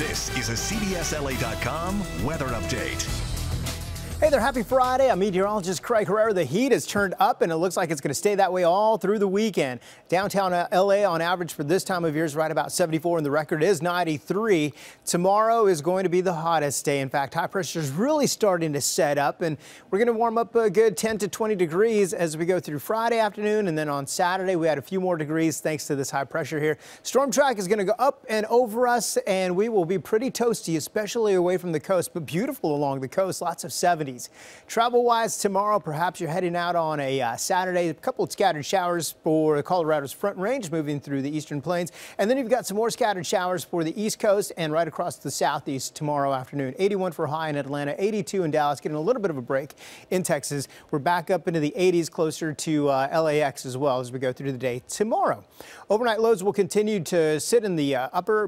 This is a CBSLA.com weather update. Hey there, happy Friday. I'm meteorologist Craig Herrera. The heat has turned up and it looks like it's going to stay that way all through the weekend. Downtown LA on average for this time of year is right about 74 and the record is 93. Tomorrow is going to be the hottest day. In fact, high pressure is really starting to set up and we're going to warm up a good 10 to 20 degrees as we go through Friday afternoon. And then on Saturday, we had a few more degrees thanks to this high pressure here. Storm track is going to go up and over us and we will be pretty toasty, especially away from the coast, but beautiful along the coast. Lots of 70s. Travel-wise tomorrow, perhaps you're heading out on a Saturday. A couple of scattered showers for Colorado's Front Range moving through the eastern plains. And then you've got some more scattered showers for the East Coast and right across the southeast tomorrow afternoon. 81 for high in Atlanta, 82 in Dallas, getting a little bit of a break in Texas. We're back up into the 80s closer to LAX as well as we go through the day tomorrow. Overnight lows will continue to sit in the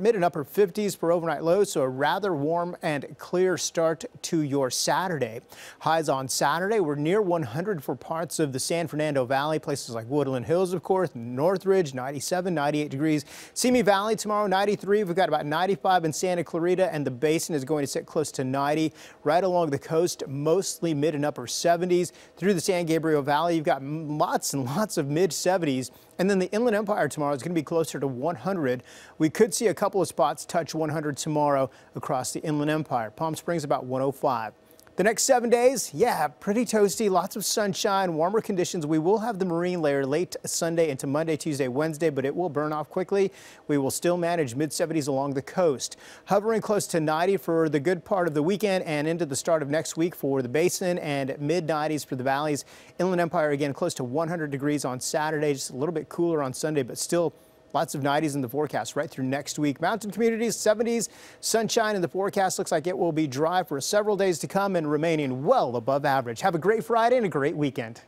mid and upper 50s for overnight lows, so a rather warm and clear start to your Saturday. Highs on Saturday were near 100 for parts of the San Fernando Valley, places like Woodland Hills, of course, Northridge, 97, 98 degrees. Simi Valley tomorrow, 93. We've got about 95 in Santa Clarita, and the Basin is going to sit close to 90. Right along the coast, mostly mid and upper 70s. Through the San Gabriel Valley, you've got lots and lots of mid 70s. And then the Inland Empire tomorrow is going to be closer to 100. We could see a couple of spots touch 100 tomorrow across the Inland Empire. Palm Springs about 105. The next 7 days, yeah, pretty toasty, lots of sunshine, warmer conditions. We will have the marine layer late Sunday into Monday, Tuesday, Wednesday, but it will burn off quickly. We will still manage mid-70s along the coast. Hovering close to 90 for the good part of the weekend and into the start of next week for the Basin and mid-90s for the valleys. Inland Empire again close to 100 degrees on Saturday, just a little bit cooler on Sunday, but still lots of 90s in the forecast right through next week. Mountain communities, 70s, sunshine in the forecast. Looks like it will be dry for several days to come and remaining well above average. Have a great Friday and a great weekend.